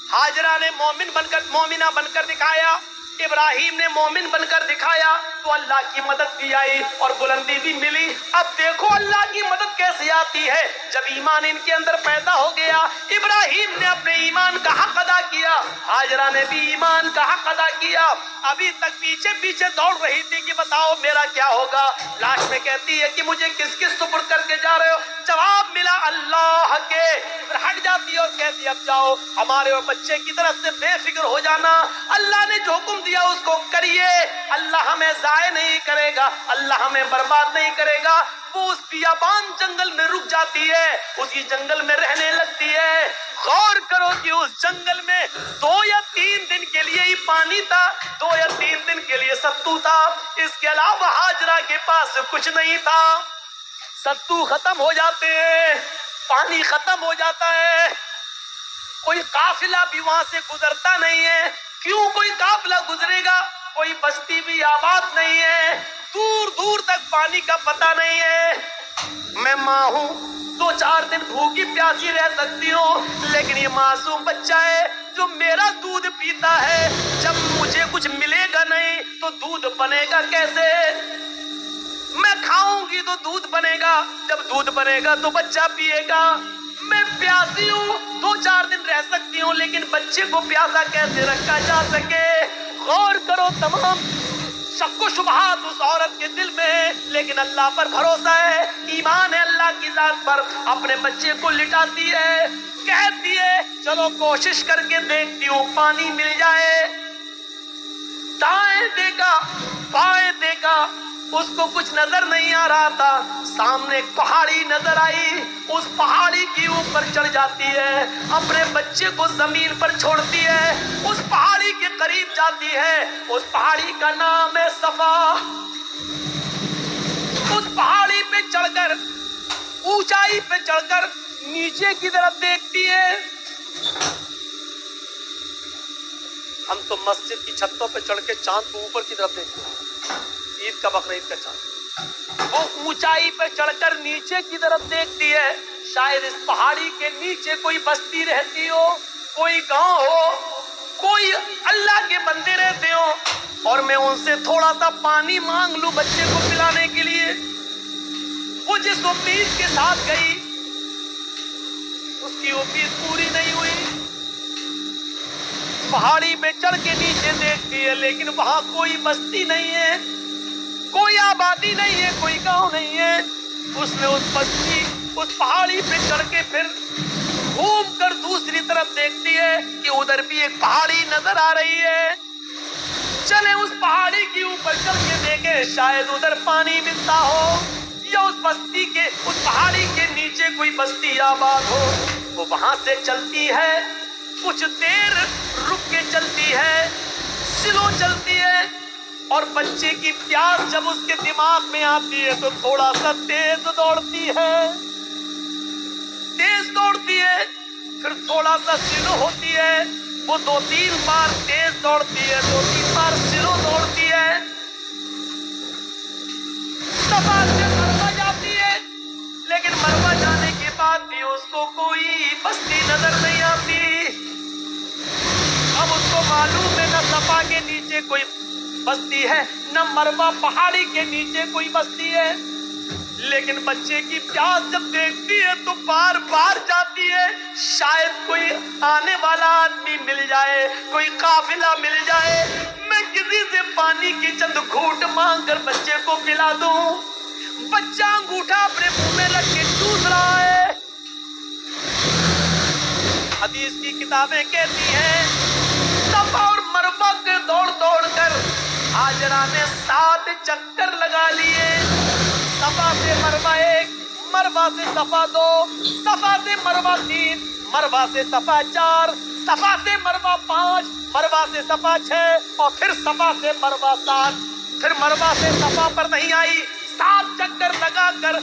हाजरा ने मोमिना बनकर दिखाया, इब्राहिम ने मोमिन बनकर दिखाया, तो अल्लाह की मदद भी आई और बुलंदी भी मिली। अब देखो अल्लाह की मदद कैसे आती है, जब ईमान इनके अंदर पैदा हो गया। इब्राहिम ने अपने ईमान का हक अदा किया, हाजरा ने भी ईमान का हक अदा किया। अभी तक पीछे पीछे दौड़ रही थी कि बताओ मेरा क्या होगा। लास्ट में कहती है कि मुझे किस किस सुपुर्द करके जा रहे हो। जवाब मिला अल्लाह के। फिर हट जाती है और कहती अब जाओ हमारे और बच्चे की तरफ से बेफिक्र हो जाना, अल्लाह ने जो हुक्म दिया उसको करिए, अल्लाह हमें जाये नहीं करेगा, अल्लाह हमें बर्बाद नहीं करेगा। वो उस बियाबान जंगल में रुक जाती है, उसी जंगल में रहने लगती है। गौर करो कि उस जंगल में 2 या 3 दिन के लिए ही पानी था, 2 या 3 दिन के लिए सत्तू था, इसके अलावा हाजरा के पास कुछ नहीं था। सत्तू खत्म हो जाते हैं, पानी खत्म हो जाता है, कोई काफिला भी वहां से गुजरता नहीं है। क्यों कोई काफिला गुजरेगा, कोई बस्ती भी आबाद नहीं है, दूर दूर तक पानी का पता नहीं है। मैं माँ हूँ, 2-4 दिन भूखी प्यासी रह सकती हूँ, लेकिन ये मासूम बच्चा है जो मेरा दूध पीता है। जब मुझे कुछ मिलेगा नहीं तो दूध बनेगा कैसे? मैं खाऊंगी तो दूध बनेगा, जब दूध बनेगा तो बच्चा पिएगा। मैं प्यासी हूँ, 2-4 दिन रह सकती हूँ, लेकिन बच्चे को प्यासा कैसे रखा जा सके? गौर करो, तमाम शक्को शुबहात उस औरत के दिल में है, लेकिन अल्लाह पर भरोसा है, ईमान है अल्लाह की जात पर। अपने बच्चे को लिटाती है, कहती है चलो कोशिश करके देखती हूँ पानी मिल जाए। दाएं देखा बाएं देखा, उसको कुछ नजर नहीं आ रहा था। सामने एक पहाड़ी नजर आई, उस पहाड़ी के ऊपर चढ़ जाती है, अपने बच्चे को जमीन पर छोड़ती है, उस पहाड़ी के करीब जाती है। उस पहाड़ी का नाम है सफा। उस पहाड़ी पे चढ़कर, ऊंचाई पे चढ़कर नीचे की तरफ देखती है। हम तो मस्जिद की छतों पे चढ़ के चांद को ऊपर की तरफ देखते हैं, ईद का बकरा ईद का चांद। वो ऊंचाई पे चढ़कर नीचे की तरफ देखती है, शायद इस पहाड़ी के नीचे कोई बस्ती रहती हो, कोई गांव हो, कोई अल्लाह के बंदे रहते हो, और मैं उनसे थोड़ा सा पानी मांग लूं बच्चे को पिलाने के लिए। वो जिस उम्मीद के साथ गई, उसकी उम्मीद पूरी नहीं हुई। पहाड़ी पे चढ़ के नीचे देखती है, लेकिन वहां कोई बस्ती नहीं है, कोई आबादी नहीं है, कोई गांव नहीं है। उसने उस पहाड़ी पे चढ़ के फिर घूम कर दूसरी तरफ देखती है कि उधर भी एक पहाड़ी नजर आ रही है। चले उस पहाड़ी के ऊपर चढ़ के देखे, शायद उधर पानी मिलता हो, या उस बस्ती के, उस पहाड़ी के नीचे कोई बस्ती आबाद हो। वो वहां से चलती है, कुछ देर रुक के चलती है, स्लो चलती है, और बच्चे की प्यास जब उसके दिमाग में आती है तो थोड़ा सा तेज दौड़ती है, तेज दौड़ती है, फिर थोड़ा सा स्लो होती है। वो 2-3 बार तेज दौड़ती है, 2-3 बार स्लो दौड़ती है। सफा से मरवा जाती है, लेकिन मरवा जाने के बाद भी उसको कोई बस्ती नजर नहीं आती। अब उसको मालूम है न सफा के नीचे कोई बस्ती है, न मरवा पहाड़ी के नीचे कोई बस्ती है, लेकिन बच्चे की प्यास जब देखती है तो बार बार जाती है, शायद कोई आने वाला आदमी मिल जाए, कोई काफिला मिल जाए, मैं किसी से पानी की चंद घूंट मांग कर बच्चे को पिला दूं। बच्चा अंगूठा अपने मुंह में रख के चूस रहा है। हदीस की किताबें कहती हैं सफा और मरवा के दौड़ दौड़ कर हाजरा ने 7 चक्कर लगा लिए। सफा से मरवा 1, मरवा से सफा 2, सफा से मरवा 3, मरवा से सफा 4, सफा से मरवा 5, मरवा से सफा 6, और फिर सफा से मरवा 7। फिर मरवा से सफा पर नहीं आई, 7 चक्कर लगाकर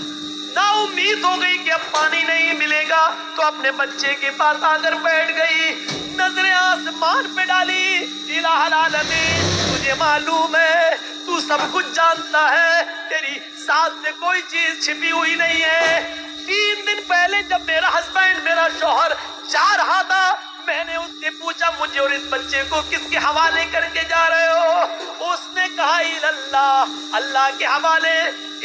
ना उम्मीद हो गई कि अब पानी नहीं मिलेगा, तो अपने बच्चे के पास आकर बैठ गई, नजरें आसमान पे डाली। इलाहुल आलमीन, तुझे मालूम है, तू सब कुछ जानता है, तेरी साथ से कोई चीज छिपी हुई नहीं है। 3 दिन पहले जब मेरा हस्बैंड, मेरा शौहर जा रहा था, میں نے اس سے پوچھا مجھے اور اس بچے کو کس کے حوالے کر کے جا رہے ہو؟ اس نے کہا اللہ، اللہ کے حوالے،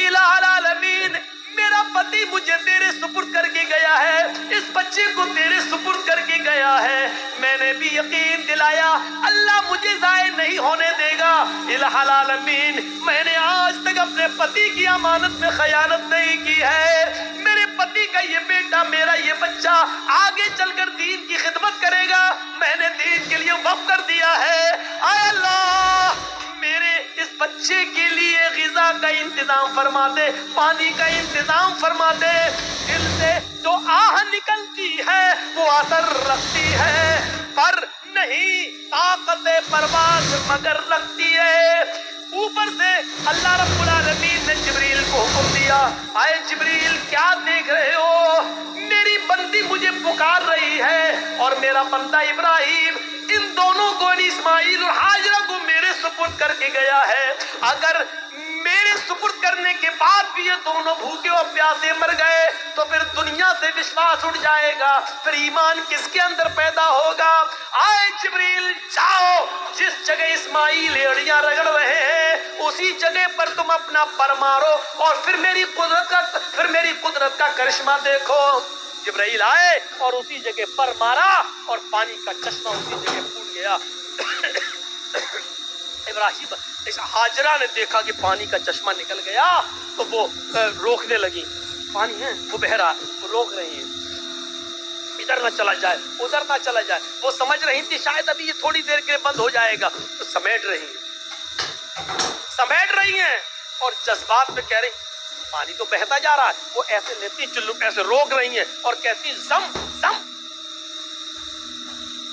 الہ العالمین، میرا پتی مجھے تیرے سپرد کر کے گیا ہے، اس بچے کو تیرے سپرد کر کے گیا ہے، میں نے بھی یقین دلایا اللہ مجھے ضائع نہیں ہونے دے گا، الہ العالمین میں نے آج تک اپنے پتی کی امانت میں خیانت نہیں کی ہے، میرے پتی کا یہ بیٹا، میرا یہ بچہ آگے چل کر دین کی خدمت کرے گا، میں نے دین کے لیے وقف کر دیا ہے، اے اللہ میرے اس بچے کے لیے غذا کا انتظام فرما دے، پانی کا انتظام فرما دے، دل سے جو آہ نکلتی ہے وہ اثر رکھتی ہے پر نہیں طاقت پرواز مگر رکھتی ہے۔ اوپر سے اللہ رب العالمین نے جبریل کو حکم دیا، اے جبریل کیا دیکھ رہے ہو؟ میری بندی مجھے پکار رہی ہے اور میرا بندہ ابراہیم ان دونوں کو، اسماعیل اور ہاجرہ کو میرے سپرد کر کے گیا ہے، اگر میرے سپرد کرنے کے بعد بھی یہ دونوں بھوکے اور پیاسے مر گئے تو پھر دنیا سے وشواس اٹھ جائے گا، پھر ایمان کس کے اندر پیدا ہوگا؟ آئے جبریل جاؤ، جس جگہ اسماعیل ایڑیاں رگڑ رہے ہیں اسی جگہ پر تم اپنا پر مارو اور پھر میری قدرت کا کرشمہ دیکھو۔ جبرائیل آئے اور اسی جگہ پر مارا اور پانی کا چشمہ اسی جگہ پھوٹ گیا۔ ابراہیم ہاجرہ نے دیکھا کہ پانی کا چشمہ نکل گیا تو وہ روکنے لگی، پانی ہے وہ بہہ رہا، وہ روک رہی ہیں ادھر نہ چلا جائے ادھر نہ چلا جائے، وہ سمجھ رہی تھی شاید ابھی یہ تھوڑی دیر کے لیے بند ہو جائے گا، تو سمیٹ رہی ہیں اور جذبات میں کہہ رہی پانی تو بہتا جا رہا ہے، وہ ایسے لیتی چلو ایسے روک رہی ہیں اور کہتی زم زم،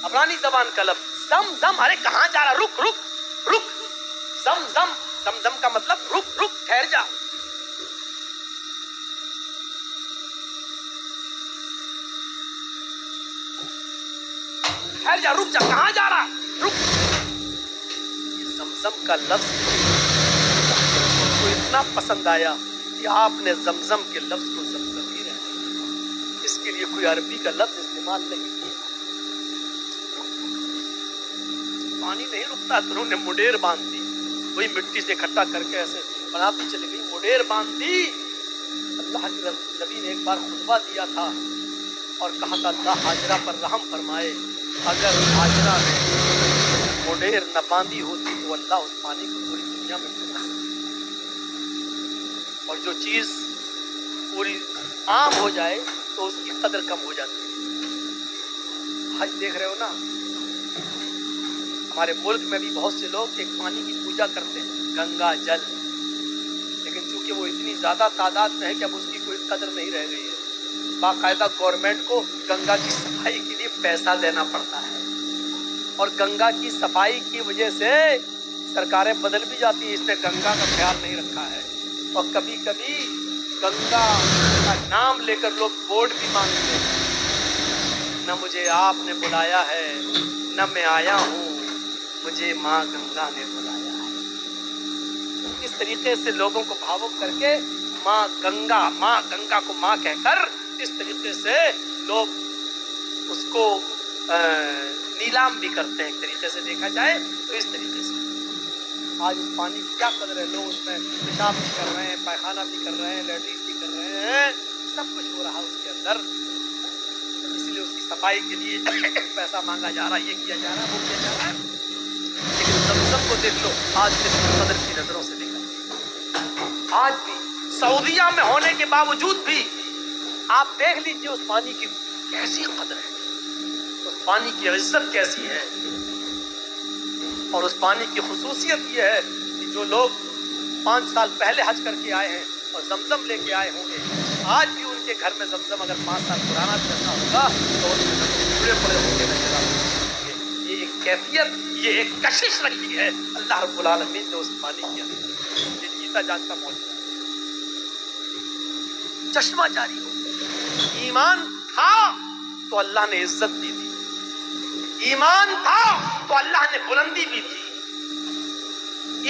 عبرانی زبان کا لفظ زم زم، ارے کہاں جا رہا، رک رک رک، زم زم، زم زم کا مطلب رک رک، ٹھہر جا، ٹھہر جا، رک جا، کہاں جا رہا، رک۔ یہ زمزم کا لفظ کو اتنا پسند آیا کہ آپ نے زمزم کے لفظ کو زمزم ہی رہا، اس کے لیے کوئی عربی کا لفظ استعمال نہیں کیا۔ پانی نہیں رکتا تو انہوں نے مڈیر باندھ دی، وہی مٹی سے اکٹھا کر کے ایسے بناتی چلی گئی، مڈیر باندھ دی۔ اللہ کے نبی نے ایک بار خطبہ دیا تھا اور کہا تھا اللہ ہاجرہ پر رحم فرمائے، اگر ہاجرہ نے مڈیر نہ باندھی ہوتی تو اللہ اس پانی کو پوری دنیا میں پھیلا، اور جو چیز پوری عام ہو جائے تو اس کی قدر کم ہو جاتی ہے۔ حج دیکھ رہے ہو نا، ہمارے ملک میں بھی بہت سے لوگ ایک پانی کی پوجا کرتے ہیں، گنگا جل، لیکن چونکہ وہ اتنی زیادہ تعداد میں ہے کہ اب اس کی کوئی قدر نہیں رہ گئی ہے، باقاعدہ گورنمنٹ کو گنگا کی صفائی کے لیے پیسہ دینا پڑتا ہے، اور گنگا کی صفائی کی وجہ سے سرکاریں بدل بھی جاتی ہیں، اس نے گنگا کا خیال نہیں رکھا ہے، اور کبھی کبھی گنگا کا نام لے کر لوگ ووٹ بھی مانگتے ہیں، نہ مجھے آپ نے بلایا ہے نہ میں آیا ہوں، مجھے ماں گنگا نے بلایا ہے۔ اس طریقے سے لوگوں کو بھاوک کر کے ماں گنگا کو ماں کہہ کر اس طریقے سے لوگ اس کو نیلام بھی کرتے ہیں، ایک طریقے سے دیکھا جائے تو اس طریقے سے۔ آج اس پانی کی کیا قدر ہے، لوگ اس میں پیشاب بھی کر رہے ہیں، پائخانہ بھی کر رہے ہیں، لیٹرین بھی کر رہے ہیں، سب کچھ ہو رہا ہے اس کے اندر، اس لیے اس کی صفائی کے لیے پیسہ مانگا جا رہا ہے، یہ کیا جا رہا ہے، وہ کیا جا رہا ہے۔ لیکن زمزم کو دیکھ لو، آج سے قدر کی نظروں سے دیکھا، آج بھی سعودیہ میں ہونے کے باوجود بھی آپ دیکھ لیجئے اس پانی کی کیسی قدر ہے، اس پانی کی عزت کیسی ہے، اور اس پانی کی خصوصیت یہ ہے کہ جو لوگ 5 سال پہلے حج کر کے آئے ہیں اور زمزم لے کے آئے ہوں گے، آج بھی ان کے گھر میں زمزم اگر 5 سال پرانا بھی رکھا ہوگا تو ان میں زمزم پورے پورے ہو کے نظر آتے ہیں۔ یہ ایک کیفیت، یہ ایک کشش رکھی ہے اللہ رب العالمین نے اس پانی کے اندر، یہ جیتا جانتا موجود ہے، چشمہ جاری ہو۔ ایمان تھا تو اللہ نے عزت دی تھی، ایمان تھا تو اللہ نے بلندی بھی تھی،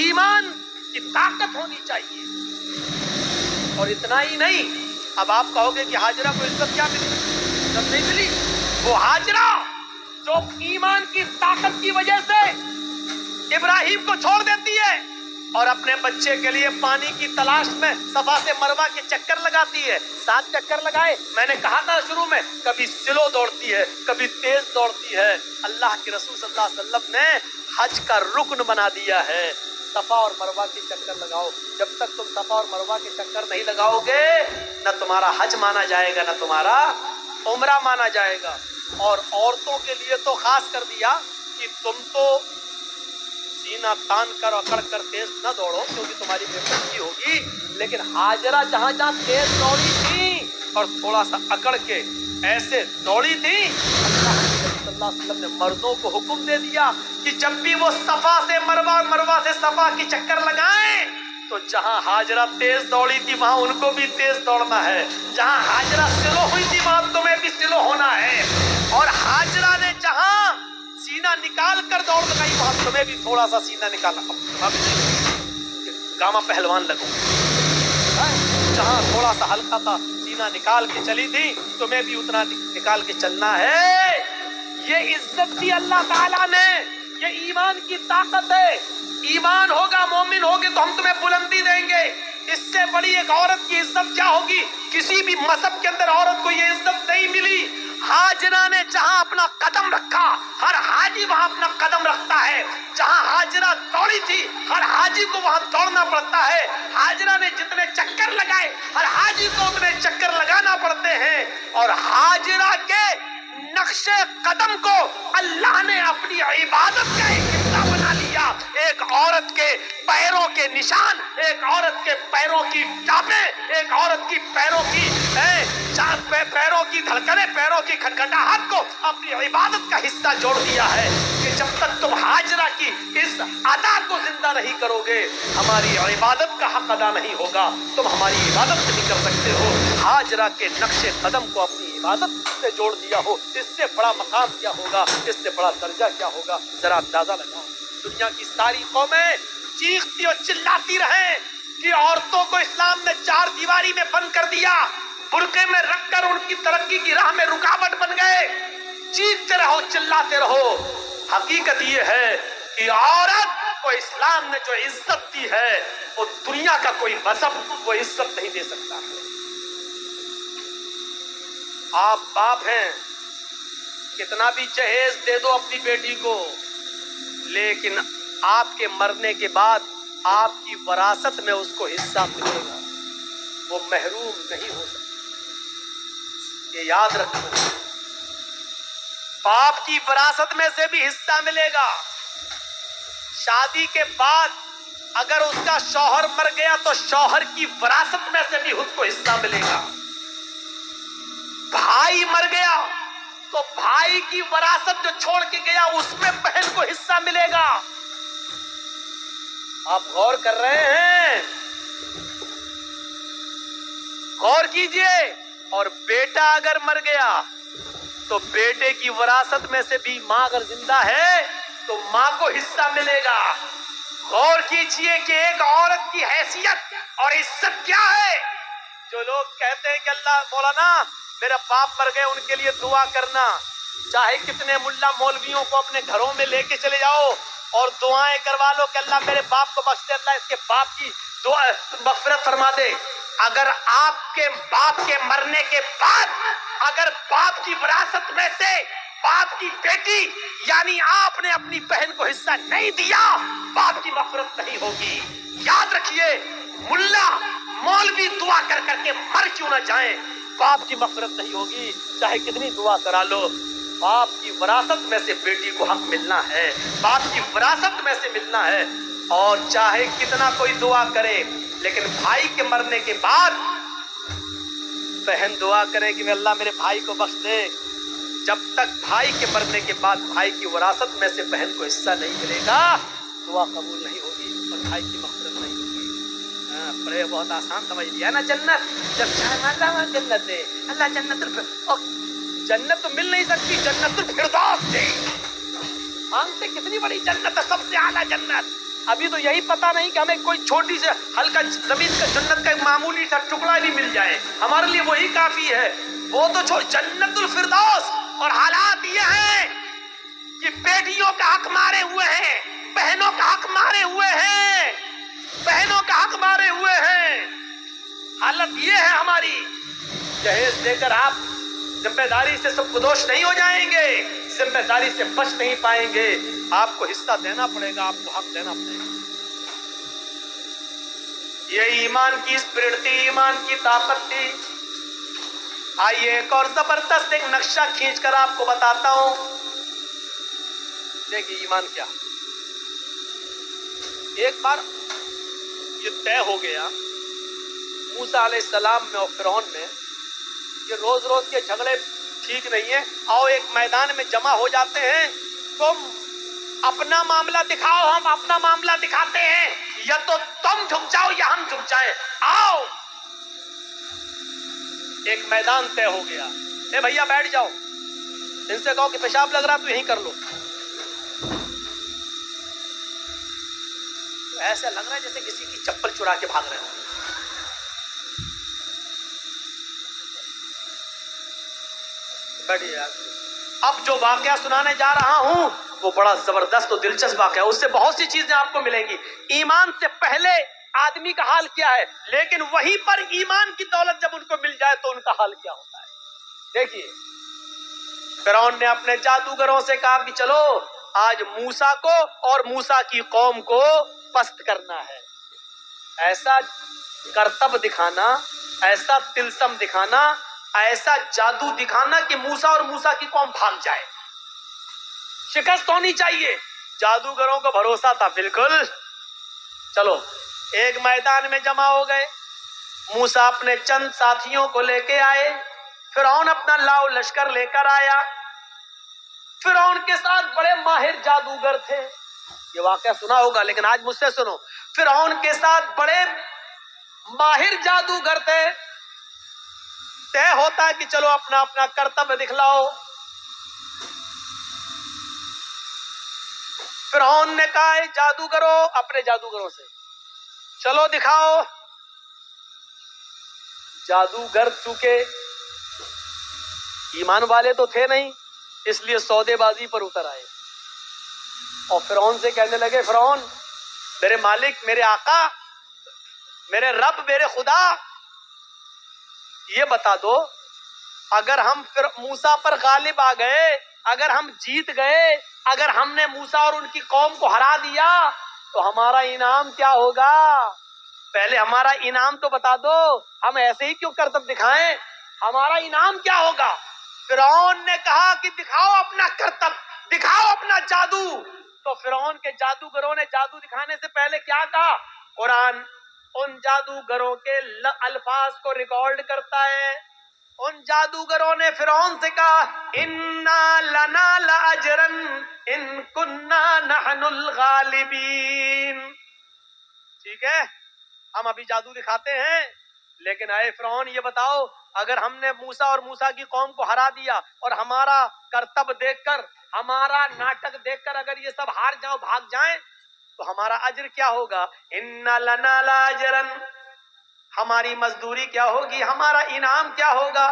ایمان کی طاقت ہونی چاہیے۔ اور اتنا ہی نہیں، اب آپ کہو گے کہ ہاجرہ کو عزت کیا ملی؟ عزت نہیں ملی، وہ ہاجرہ जो ईमान की ताकत की वजह से इब्राहिम को छोड़ देती है और अपने बच्चे के लिए पानी की तलाश में सफा से मरवा के चक्कर लगाती है। 7 चक्कर लगाए। मैंने कहा था शुरू में, कभी स्लो दौड़ती है, कभी तेज दौड़ती है। अल्लाह के रसूल सल्लल्लाहु अलैहि वसल्लम ने हज का रुकन बना दिया है। सफा और मरवा के चक्कर लगाओ। जब तक तुम सफा और मरवा के चक्कर नहीं लगाओगे, न तुम्हारा हज माना जाएगा, न तुम्हारा उम्रा माना जाएगा। और औरतों के लिए तो खास कर दिया कि तुम तो सीना तान कर अकड़ कर तेज न दौड़ो, क्योंकि तुम्हारी बेइज्जती होगी। लेकिन हाजरा जहां जहां तेज दौड़ी थी और थोड़ा सा अकड़ के ऐसे दौड़ी थी, अल्लाह सल्लल्लाहु अलैहि वसल्लम ने मर्दों को हुक्म दे दिया कि जब भी वो सफा से मरवा, मरवा से सफा की चक्कर लगाएं, तो जहां हाजरा तेज दौड़ी थी वहां उनको भी तेज दौड़ना है। जहां हाजरा स्लो हुई थी वहां तुम्हें भी स्लो होना है। और हाजरा ने जहां सीना निकाल कर दौड़ लगाई वहां तुम्हें भी थोड़ा सा सीना निकालना। गामा पहलवान लगो, जहां थोड़ा सा हल्का था सीना निकाल के चली थी, तुम्हें भी उतना निकाल के चलना है। ये इज्जत दी अल्लाह ताला ने, ये ईमान की ताकत है। ईमान होगा, मोमिन होगे तो हम तुम्हें बुलंदी देंगे। इससे बड़ी एक औरत की इज्जत क्या होगी? किसी भी मजहब के अंदर औरत को ये इज्जत नहीं मिली। हाजरा ने जहां अपना कदम रखा, हर हाजी वहां अपना कदम रखता है। जहां हाजरा दौड़ी थी, हर हाजी को वहां दौड़ना पड़ता है। हाजरा ने जितने चक्कर लगाए, हर हाजी को उतने चक्कर लगाना पड़ते हैं। और हाजरा के नक्शे कदम को अल्लाह ने अपनी इबादत का एक हिस्सा बना लिया। एक औरत के पैरों के निशान, एक औरत के पैरों की टापें, एक औरत की पैरों की पैरों की धड़कने, पैरों की खटखटाहट को अपनी इबादत का हिस्सा जोड़ दिया है कि जब तक तुम हाजरा की इस अदा को जिंदा नहीं करोगे, हमारी इबादत का हक अदा नहीं होगा। तुम हमारी इबादत नहीं कर सकते हो। हाजरा के नक्शे कदम को अपनी इबादत से जोड़ दिया हो, इससे बड़ा मकाम क्या होगा, इससे बड़ा दर्जा क्या होगा? जरा अंदाजा लगाओ। दुनिया की सारी कौमें चीखती और चिल्लाती रहे कि औरतों को इस्लाम ने 4 दीवारी में बंद कर दिया, बुर्के में रखकर उनकी तरक्की की राह में रुकावट बन गए। चीखते रहो, चिल्लाते रहो। हकीकत ये है कि औरत को इस्लाम ने जो इज्जत दी है, वो दुनिया का कोई मजहब वो इज्जत नहीं दे सकता। आप बाप हैं, कितना भी जहेज दे दो अपनी बेटी को, लेकिन आपके मरने के बाद आपकी वरासत में उसको हिस्सा मिलेगा, वो महरूम नहीं हो सकता। ये याद रखो, बाप की वरासत में से भी हिस्सा मिलेगा। शादी के बाद अगर उसका शौहर मर गया तो शौहर की वरासत में से भी उसको हिस्सा मिलेगा। भाई मर गया तो भाई की वरासत जो छोड़ के गया उसमें बहन को हिस्सा मिलेगा। आप गौर कर रहे हैं? गौर कीजिए। और बेटा अगर मर गया तो बेटे की वरासत में से भी मां अगर जिंदा है तो मां को हिस्सा मिलेगा। गौर कीजिए कि एक औरत की हैसियत और इज्जत क्या है। जो लोग कहते हैं कि अल्लाह मौलाना मेरा बाप मर गए, उनके लिए दुआ करना, चाहे कितने मुल्ला मौलवियों को अपने घरों में लेके चले जाओ और दुआएं करवा लो कि अल्लाह मेरे बाप को बख्श दे, अल्लाह इसके बाप की दुआ मग़फ़िरत फरमा दे। अगर आपके बाप के मरने के बाद अगर बाप की विरासत में से बाप की बेटी यानी आपने अपनी बहन को हिस्सा नहीं दिया, बाप की मग़फ़िरत नहीं होगी। याद रखिए, मुल्ला मौलवी दुआ कर करके मर क्यों ना जाए, बाप की मग़फ़िरत नहीं होगी, चाहे कितनी दुआ करा लो। बाप की विरासत में से बेटी को हक मिलना है, बाप की विरासत में से मिलना है। और चाहे कितना कोई दुआ करे, लेकिन भाई के मरने के बाद बहन दुआ करे कि अल्लाह मेरे भाई को बख्श दे। जब तक भाई के मरने के बाद भाई की विरासत में से बहन को हिस्सा नहीं मिलेगा, दुआ कबूल नहीं होगी और भाई की मग़फ़िरत नहीं होगी। बड़े बहुत आसान समझ लिया ना। जन्नत जब चाहे जन्नत दे, अल्लाह जन्नत तो मिल नहीं सकती, जन्नतुल फिरदौस दे। मांगते कितनी बड़ी जन्नत है, सबसे आला जन्नत। अभी तो यही पता नहीं कि हमें कोई छोटी से हल्का जमीन का जन्नत का एक मामूली सा टुकड़ा भी मिल जाए, हमारे लिए वही काफी है। वो तो छोड़, जन्नतुल फिरदौस। और हालात ये हैं कि बेटियों का हक मारे हुए हैं, बहनों का हक मारे हुए हैं, बहनों का हक मारे हुए हैं। हालत ये है हमारी। दहेज देकर आप जिम्मेदारी से सबकुदोश नहीं हो जाएंगे, जिम्मेदारी से बच नहीं पाएंगे। आपको हिस्सा देना पड़ेगा, आपको हक देना पड़ेगा। ये ईमान की स्पिरिट थी, ईमान की ताकत थी। आइए एक और जबरदस्त एक नक्शा खींचकर आपको बताता हूं। देखिए ईमान क्या। एक बार ये तय हो गया मूसा अलैहिस्सलाम में और फिरौन में, ये रोज रोज के झगड़े ठीक नहीं है, आओ एक मैदान में जमा हो जाते हैं, तुम अपना मामला दिखाओ, हम अपना मामला दिखाते हैं, या तो तुम झुक जाओ या हम झुक जाए, आओ। एक मैदान तय हो गया। ए भैया बैठ जाओ, इनसे कहो कि पेशाब लग रहा तो यहीं कर लो। तो ऐसा लग रहा है जैसे किसी की चप्पल चुरा के भाग रहे हो। बैठिए। अब जो वाकया सुनाने जा रहा हूं वो बड़ा जबरदस्त और दिलचस्प वाकया है, उससे बहुत सी चीजें आपको मिलेंगी। ईमान से पहले आदमी का हाल क्या है, लेकिन वहीं पर ईमान की दौलत जब उनको मिल जाए तो उनका हाल क्या होता है। देखिए फिरौन ने अपने जादूगरों से कहा कि चलो आज मूसा को और मूसा की कौम को पस्त करना है। ऐसा करतब दिखाना, ऐसा तिलस्म दिखाना, ऐसा जादू दिखाना कि मूसा और मूसा की कौम भाग जाए। शिकस्त होनी चाहिए। जादूगरों को भरोसा था बिल्कुल। चलो एक मैदान में जमा हो गए। मूसा अपने चंद साथियों को लेके आए, फिरौन अपना लाव लश्कर लेकर आया। फिरौन के साथ बड़े माहिर जादूगर थे। ये वाकया सुना होगा, लेकिन आज मुझसे सुनो। फिरौन के साथ बड़े माहिर जादूगर थे। तय होता है कि चलो अपना अपना कर्तव्य दिखलाओ। फिरौन ने कहा जादूगरों, अपने जादूगरों से चलो दिखाओ। जादूगर चूंकि ईमान वाले तो थे नहीं, इसलिए सौदेबाजी पर उतर आए और फिरौन से कहने लगे, फिरौन मेरे मालिक, मेरे आका, मेरे रब, मेरे खुदा, ये बता दो अगर हम फिर मूसा पर गालिब आ गए, अगर हम जीत गए, अगर हमने मूसा और उनकी कौम को हरा दिया तो हमारा इनाम क्या होगा। पहले हमारा इनाम तो बता दो, हम ऐसे ही क्यों करतब दिखाएं, हमारा इनाम क्या होगा। फिरौन ने कहा कि दिखाओ अपना करतब, दिखाओ अपना जादू। तो फिरौन के जादूगरों ने जादू दिखाने से पहले क्या कहा। कुरान उन जादूगरों के अल्फाज को रिकॉर्ड करता है। उन जादूगरों ने फिरौन से कहा, इन्ना लना लाजरन इन कुन्ना नहनुल गालिबीन। ठीक है, हम अभी जादू दिखाते हैं, लेकिन आए फिरौन ये बताओ अगर हमने मूसा और मूसा की कौम को हरा दिया और हमारा करतब देखकर, हमारा नाटक देखकर अगर ये सब हार जाओ, भाग जाएं, तो हमारा अज्र क्या होगा। इन्ना लना लाजरन, हमारी मजदूरी क्या होगी, हमारा इनाम क्या होगा।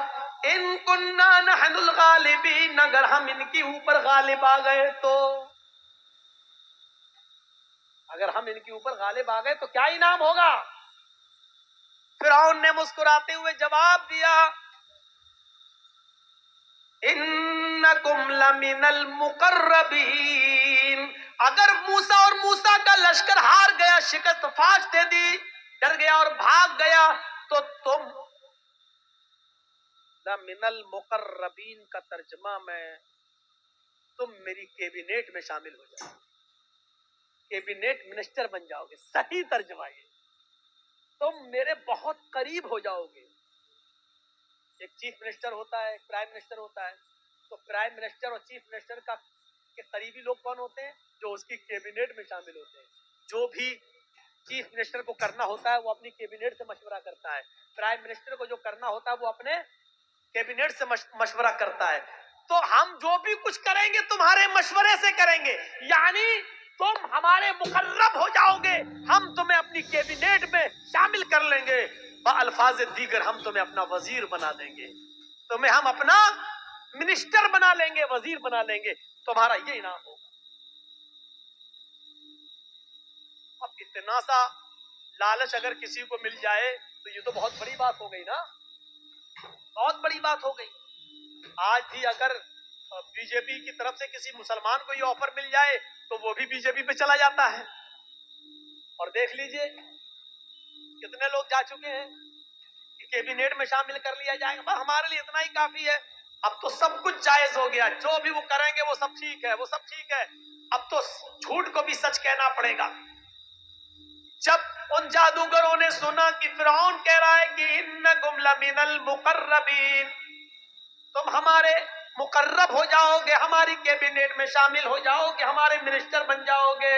इन कुन्ना नहनुल गालिबीन, अगर हम इनके ऊपर गालिब आ गए तो, अगर हम इनके ऊपर गालिब आ गए तो क्या इनाम होगा। फिरौन ने मुस्कुराते हुए जवाब दिया, इन्नकुम लमिनल मुकर्रबीन, अगर मूसा और मूसा का लश्कर हार गया, शिकस्त फाश दे दी, डर गया और भाग गया, तो तुम लमिनल मुकर्रबीन का तर्जमा में तुम मेरी कैबिनेट में शामिल हो जाओगे, कैबिनेट मिनिस्टर बन जाओगे। सही तर्जमा ये, तुम मेरे बहुत करीब हो जाओगे। एक चीफ मिनिस्टर होता है, एक प्राइम मिनिस्टर होता है, तो प्राइम मिनिस्टर और चीफ मिनिस्टर का के करीबी लोग कौन होते हैं, जो उसकी कैबिनेट में शामिल होते हैं। जो भी चीफ मिनिस्टर को करना होता है वो अपनी कैबिनेट से मशवरा करता है, प्राइम मिनिस्टर को जो करना होता है वो अपने कैबिनेट से मशवरा करता है। तो हम जो भी कुछ करेंगे तुम्हारे मशवरे से करेंगे, यानी तुम हमारे मुकर्रब हो जाओगे, हम तुम्हें अपनी कैबिनेट में शामिल कर लेंगे। अल्फाज दीगर हम तुम्हें अपना वजीर बना देंगे, तुम्हें हम अपना मिनिस्टर बना लेंगे, वजीर बना लेंगे। तुम्हारा ये इनाम होगा। अब इतना सा लालच अगर किसी को मिल जाए तो ये तो बहुत बड़ी बात हो गई ना, बहुत बड़ी बात हो गई। आज भी अगर बीजेपी की तरफ से किसी मुसलमान को ये ऑफर मिल जाए तो वो भी बीजेपी पे चला जाता है। और देख लीजिए कितने लोग जा चुके हैं कि कैबिनेट में शामिल कर लिया जाएगा, बस हमारे लिए इतना ही काफी है। अब तो सब कुछ जायज हो गया, जो भी वो करेंगे वो सब ठीक है, वो सब ठीक है। अब तो झूठ को भी सच कहना पड़ेगा। जब उन जादूगरों ने सुना कि फिरौन कह रहा है कि इन्नकुम लमिनल मुकर्रबीन, तुम हमारे मुकर्रब हो जाओगे, हमारी कैबिनेट में शामिल हो जाओगे, हमारे मिनिस्टर बन जाओगे,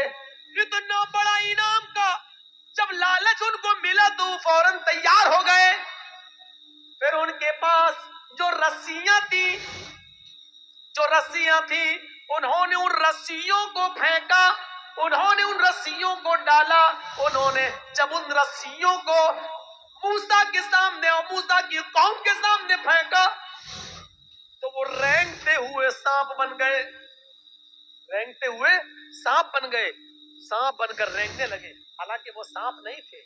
इतना बड़ा इनाम का जब लालच उनको मिला तो फौरन तैयार हो गए। फिर उनके पास जो रस्सियां थी उन्होंने उन रस्सियों को फेंका, उन्होंने उन रस्सियों को डाला। उन्होंने जब उन रस्सियों को मूसा के सामने और मूसा की कौम के सामने फेंका तो वो रेंगते हुए सांप बन गए, रेंगते हुए सांप बन गए, सांप बनकर रेंगने लगे। हालांकि वो सांप नहीं थे,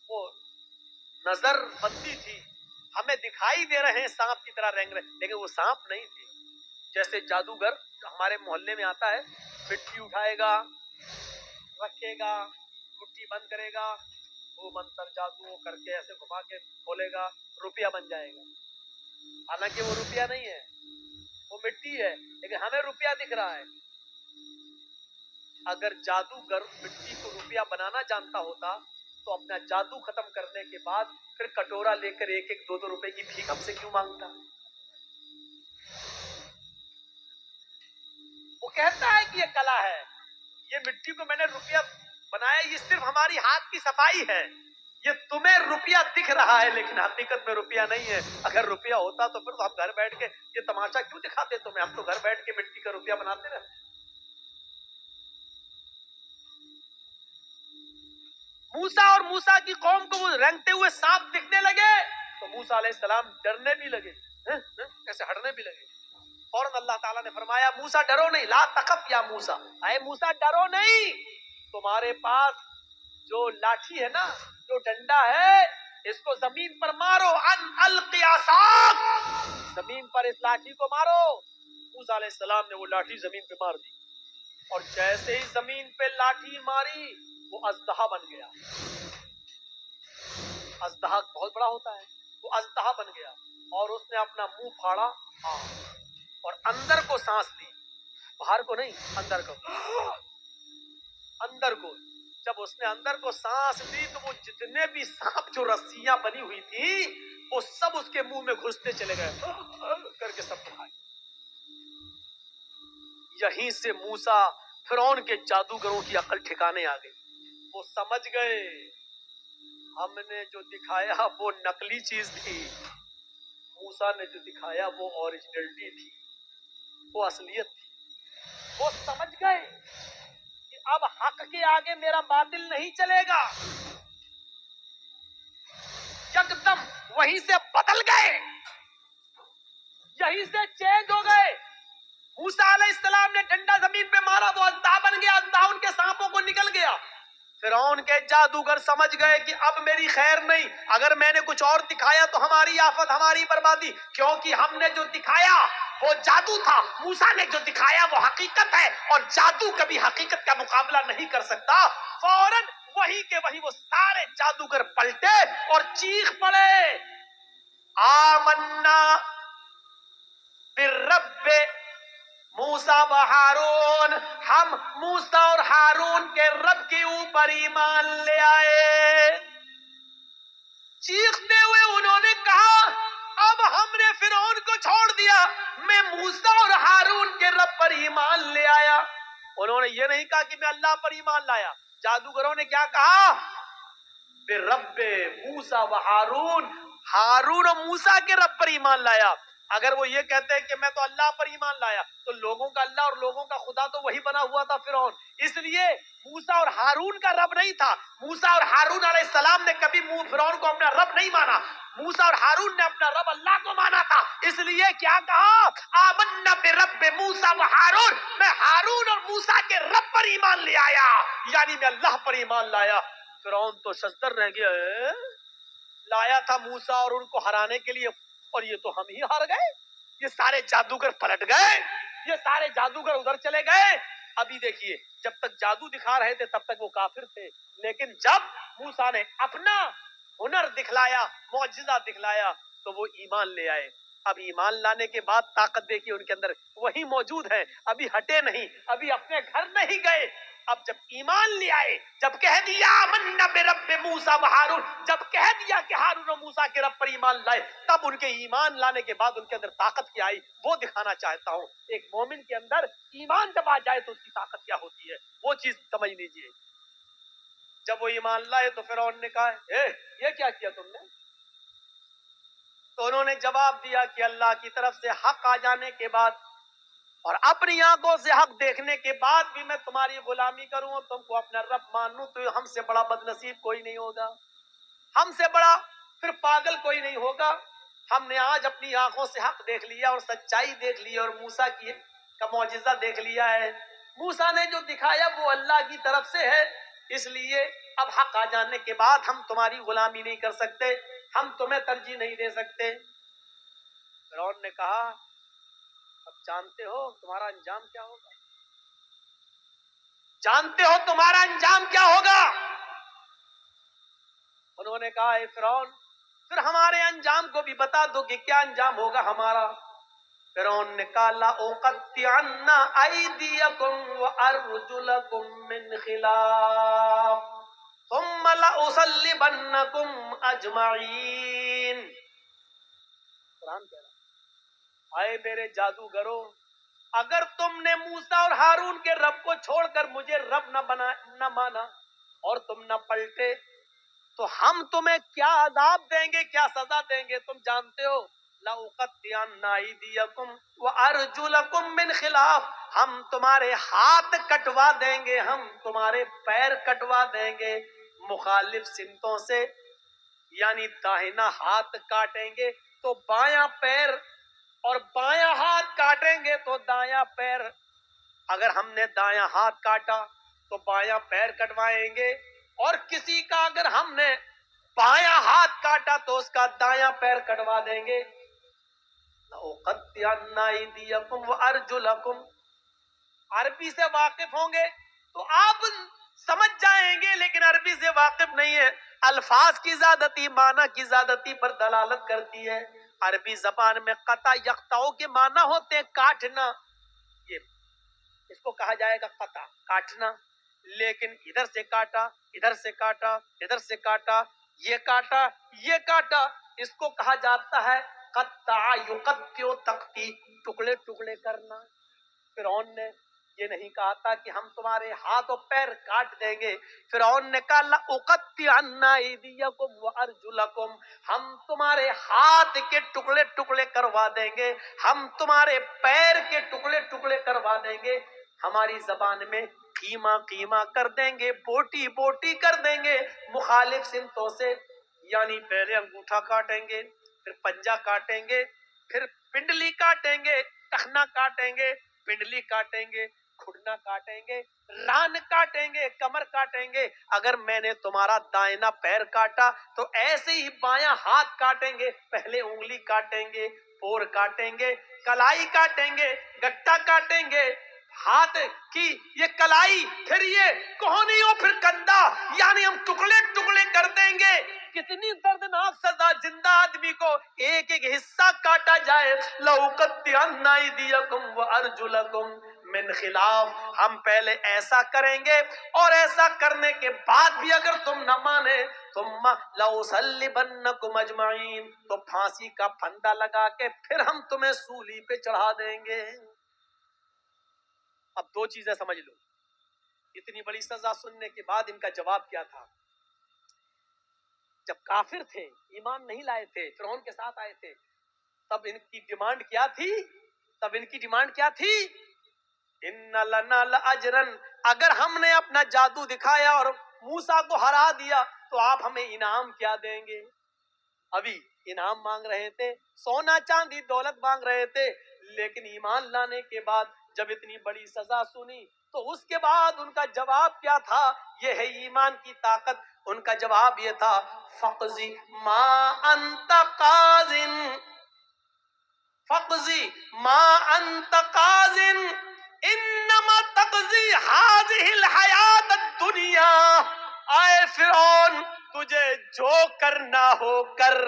वो नजर बंदी थी, हमें दिखाई दे रहे हैं सांप की तरह रेंग रहे, लेकिन वो सांप नहीं थे। जैसे जादूगर हमारे मोहल्ले में आता है, मिट्टी उठाएगा, रखेगा, मुट्ठी बंद करेगा, वो मंत्र जादू करके ऐसे घुमा के खोलेगा, रुपया बन जाएगा। हालांकि वो रुपया नहीं है, वो मिट्टी है, लेकिन हमें रुपया दिख रहा है। अगर जादूगर मिट्टी को रुपया बनाना जानता होता तो अपना जादू खत्म करने के बाद फिर कटोरा लेकर 1-1, 2-2 रुपए की भीख हमसे क्यों मांगता? वो कहता है कि ये कला है, ये मिट्टी को मैंने रुपया बनाया, ये सिर्फ हमारी हाथ की सफाई है। ये तुम्हें रुपया दिख रहा है लेकिन हकीकत में रुपया नहीं है। अगर रुपया होता तो फिर तो हम घर बैठ के ये तमाशा क्यों दिखाते तुम्हें? हम तो घर बैठ के मिट्टी का रुपया बनाते रहते। मूसा और मूसा की कौम को वो रेंगते हुए सांप दिखने लगे तो मूसा अलैहिस्सलाम डरने भी लगे, ऐसे हटने भी लगे। फौरन अल्लाह ताला ने फरमाया, मूसा डरो नहीं, ला तखफ या मूसा, अरे मूसा डरो नहीं, तुम्हारे पास जो लाठी है ना, जो डंडा है, इसको जमीन पर मारो, अन अलक़ी असाक, जमीन पर इस लाठी को मारो। मूसा अलैहिस्सलाम ने वो लाठी जमीन पे मार दी और जैसे ही जमीन पे लाठी मारी वो अज़दहा बन गया। अज़दहा बहुत बड़ा होता है, वो अज़दहा बन गया और उसने अपना मुंह फाड़ा और अंदर को सांस ली, बाहर को नहीं, अंदर को, अंदर को। जब उसने अंदर को सांस ली तो वो जितने भी सांप जो रस्सियां बनी हुई थी वो सब उसके मुंह में घुसते चले गए करके सब खाए। यहीं से मूसा फिरौन के जादूगरों की अकल ठिकाने आ गई। वो समझ गए हमने जो दिखाया वो नकली चीज थी, मूसा ने जो दिखाया वो ओरिजिनलिटी थी, वो असलियत थी। वो समझ गए कि अब हक के आगे मेरा बातिल नहीं चलेगा। एकदम वहीं से बदल गए, यहीं से चेंज हो गए। मूसा अलैहिस्सलाम ने डंडा जमीन पे मारा, वो अज़दहा बन गया, अज़दहा उनके सांपों को निकल गया। फिरौन के जादूगर समझ गए कि अब मेरी खैर नहीं, अगर मैंने कुछ और दिखाया तो हमारी आफत, हमारी बर्बादी, क्योंकि हमने जो दिखाया वो जादू था, मूसा ने जो दिखाया वो हकीकत है और जादू कभी हकीकत का मुकाबला नहीं कर सकता। फौरन वही के वही वो सारे जादूगर पलटे और चीख पड़े, आमन्ना बिर्रब्बे मूसा व हारून, हम मूसा और हारून के रब के ऊपर ईमान ले आए। चीखते हुए उन्होंने कहा, अब हमने फिरौन को छोड़ दिया, मैं मूसा और हारून के रब पर ईमान ले आया। उन्होंने ये नहीं कहा कि मैं अल्लाह पर ईमान लाया। जादूगरों ने क्या कहा? बिर्रब्बे मूसा व हारून, हारून और मूसा के रब पर ईमान लाया। اگر وہ یہ کہتے ہیں کہ میں تو اللہ پر ایمان لایا تو لوگوں کا اللہ اور لوگوں کا خدا تو وہی بنا ہوا تھا فرعون. اس لیے موسیٰ اور ہارون کا رب نہیں تھا. موسیٰ اور ہارون علیہ السلام نے کبھی فرعون کو اپنا رب نہیں مانا. موسیٰ اور ہارون نے اپنا رب اللہ کو مانا تھا. اس لیے کیا کہا؟ آمنا برب موسیٰ و ہارون. میں ہارون اور موسیٰ کے رب پر ایمان لے آیا، یعنی میں اللہ پر ایمان لایا. فرعون تو شزدر رہ گیا. لایا تھا موسیٰ اور ان کو ہرانے کے لیے، اور یہ تو ہم ہی ہار گئے. یہ سارے جادوگر پلٹ گئے، یہ سارے جادوگر ادھر چلے گئے. ابھی دیکھیے، جب تک جادو دکھا رہے تھے تب تک وہ کافر تھے، لیکن جب موسیٰ نے اپنا ہنر دکھلایا، معجزہ دکھلایا، تو وہ ایمان لے آئے. اب ایمان لانے کے بعد طاقت دیکھیے ان کے اندر وہی موجود ہے، ابھی ہٹے نہیں، ابھی اپنے گھر نہیں گئے. اب جب ایمان لے آئے، جب کہہ دیا آمنا برب موسیٰ و ہارون، جب کہہ دیا کہ ہارون و موسیٰ کے رب پر ایمان لائے، تب ان کے ایمان لانے کے بعد ان کے اندر طاقت کیا آئی وہ دکھانا چاہتا ہوں. ایک مومن کے اندر ایمان جب آ جائے تو اس کی طاقت کیا ہوتی ہے وہ چیز سمجھ لیجئے. جب وہ ایمان لائے تو فرعون نے کہا یہ کیا کیا تم نے؟ تو انہوں نے جواب دیا کہ اللہ کی طرف سے حق آ جانے کے بعد اور اپنی آنکھوں سے حق دیکھنے کے بعد بھی میں تمہاری غلامی کروں اور تم کو اپنا رب مانوں تو ہم سے بڑا بد نصیب کوئی نہیں ہوگا، ہم سے بڑا پھر پاگل کوئی نہیں ہوگا. ہم نے آج اپنی آنکھوں سے حق دیکھ لیا اور سچائی دیکھ لی اور موسیٰ کا معجزہ دیکھ لیا ہے. موسیٰ نے جو دکھایا وہ اللہ کی طرف سے ہے، اس لیے اب حق آ جانے کے بعد ہم تمہاری غلامی نہیں کر سکتے، ہم تمہیں ترجیح نہیں دے سکتے. فرعون نے کہا اب جانتے ہو تمہارا انجام کیا ہوگا، جانتے ہو تمہارا انجام کیا ہوگا. انہوں نے کہا اے فرعون پھر ہمارے انجام کو بھی بتا دو کہ کیا انجام ہوگا ہمارا. فرعون نے کہا لأقطعن أيديكم وأرجلكم من خلاف ثم لأصلبنكم أجمعين. قرآن کہہ رہا اے میرے جادوگروں، اگر تم نے موسیٰ اور ہارون کے رب کو چھوڑ کر مجھے رب نہ مانا اور تم نہ پلٹے تو ہم تمہیں کیا عذاب دیں گے، کیا سزا دیں گے تم جانتے ہو. لَأُقَطِّعَنَّ أَيْدِيَكُمْ وَأَرْجُلَكُمْ مِنْ خِلَافٍ. ہم تمہارے ہاتھ کٹوا دیں گے، ہم تمہارے پیر کٹوا دیں گے مخالف سمتوں سے، یعنی داہنا ہاتھ کاٹیں گے تو بایاں پیر اور بایاں ہاتھ کاٹیں گے تو دایاں پیر. اگر ہم نے دایاں ہاتھ کاٹا تو بایاں پیر کٹوائیں گے، اور کسی کا اگر ہم نے بایاں ہاتھ کاٹا تو اس کا دایاں پیر کٹوا دیں گے. لَأُقَطِّعَنَّ أَيْدِيَكُمْ وَأَرْجُلَكُمْ. عربی سے واقف ہوں گے تو آپ سمجھ جائیں گے، لیکن عربی سے واقف نہیں ہے. الفاظ کی زیادتی معنی کی زیادتی پر دلالت کرتی ہے. عربی زبان میں قطع یقطعو کے معنی ہوتے ہیں کاٹنا، یہ اس کو کہا جائے گا قطع کاٹنا. لیکن ادھر سے کاٹا، ادھر سے کاٹا، ادھر سے کاٹا، یہ کاٹا، یہ کاٹا، اس کو کہا جاتا ہے قطع یقطع تقطیع، ٹکڑے ٹکڑے کرنا. فرعون نے یہ نہیں کہا تھا کہ ہم تمہارے ہاتھ و پیر کاٹ دیں گے. فرعون نے کہا لأقطعن أيديكم وأرجلكم. ہم تمہارے ہاتھ کے ٹکڑے ٹکڑے کروا دیں گے، ہم تمہارے پیر کے ٹکڑے ٹکڑے کروا دیں گے. ہماری زبان میں قیمہ قیمہ کر دیں گے، بوٹی بوٹی کر دیں گے مخالف سمتوں سے. یعنی پہلے انگوٹھا کاٹیں گے، پھر پنجہ کاٹیں گے، پھر پنڈلی کاٹیں گے، ٹخنا کاٹیں گے، پنڈلی کاٹیں گے، کھڑنا کاٹیں گے، ران کاٹیں گے، کمر کاٹیں گے. اگر میں نے تمہارا دائنا پیر کاٹا تو ایسے ہی بایاں ہاتھ کاٹیں گے، پہلے انگلی کاٹیں گے، پور کاٹیں گے، کلائی کاٹیں گے، گٹا کاٹیں گے، ہاتھ کی یہ کلائی، پھر یہ کوہنیوں، پھر کندھا، یعنی ہم ٹکڑے ٹکڑے کر دیں گے. کتنی دردناک سزا، زندہ آدمی کو ایک ایک حصہ کاٹا جائے. لَأُقَطِّعَنَّ أَيْدِيَكُمْ وَأَرْجُلَكُمْ مِنْ خِلَافٍ. ہم پہلے ایسا کریں گے اور ایسا کرنے کے بعد بھی اگر تم نہ مانے ثُمَّ لَأُصَلِّبَنَّكُمْ أَجْمَعِينَ. تو پھانسی کا پھندا لگا کے پھر ہم تمہیں سولی پہ چڑھا دیں گے. اب دو چیزیں سمجھ لو، اتنی بڑی سزا سننے کے بعد ان کا جواب کیا تھا. جب کافر تھے، ایمان نہیں لائے تھے، فرعون کے ساتھ آئے تھے، تب ان کی ڈیمانڈ کیا تھی؟ ان لنا لاجرن، اگر ہم نے اپنا جادو دکھایا اور موسیٰ کو ہرا دیا تو آپ ہمیں انعام کیا دیں گے؟ ابھی انعام مانگ رہے تھے، سونا چاندی دولت مانگ رہے تھے، لیکن ایمان لانے کے بعد جب اتنی بڑی سزا سنی تو اس کے بعد ان کا جواب کیا تھا؟ یہ ہے ایمان کی طاقت۔ ان کا جواب یہ تھا، فقضی ما انت قاضٍ، فقضی ما انت قاضٍ انما تقضی هذه الحیات الدنیا۔ آئے فرعون، تجھے جو کرنا ہو کر،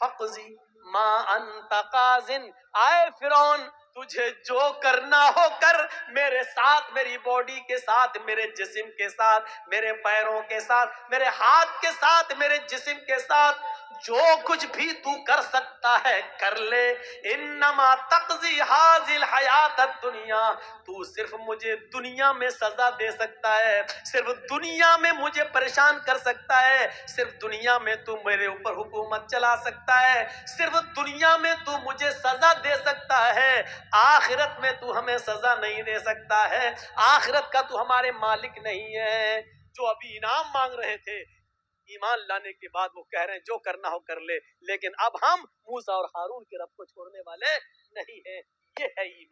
فقضی ما انت قاضٍ، آئے فرعون تجھے جو کرنا ہو کر، میرے ساتھ، میری باڈی کے ساتھ، میرے جسم کے ساتھ، میرے پیروں کے ساتھ، میرے ہاتھ کے ساتھ، میرے جسم کے ساتھ جو کچھ بھی تو کر سکتا ہے کر لے۔ انما تقضی هذه الحیات الدنیا، تو صرف مجھے دنیا میں سزا دے سکتا ہے، صرف دنیا میں مجھے پریشان کر سکتا ہے، صرف دنیا میں تو میرے اوپر حکومت چلا سکتا ہے، صرف دنیا میں تو مجھے سزا دے سکتا ہے، آخرت میں تو ہمیں سزا نہیں دے سکتا ہے، آخرت کا تو ہمارے مالک نہیں ہے۔ جو ابھی انعام مانگ رہے تھے، ایمان لانے کے بعد وہ کہہ رہے ہیں جو کرنا ہو کر لے، لیکن اب ہم موسیٰ اور ہارون کے رب کو چھوڑنے والے نہیں ہیں۔ یہ ہے ایمان۔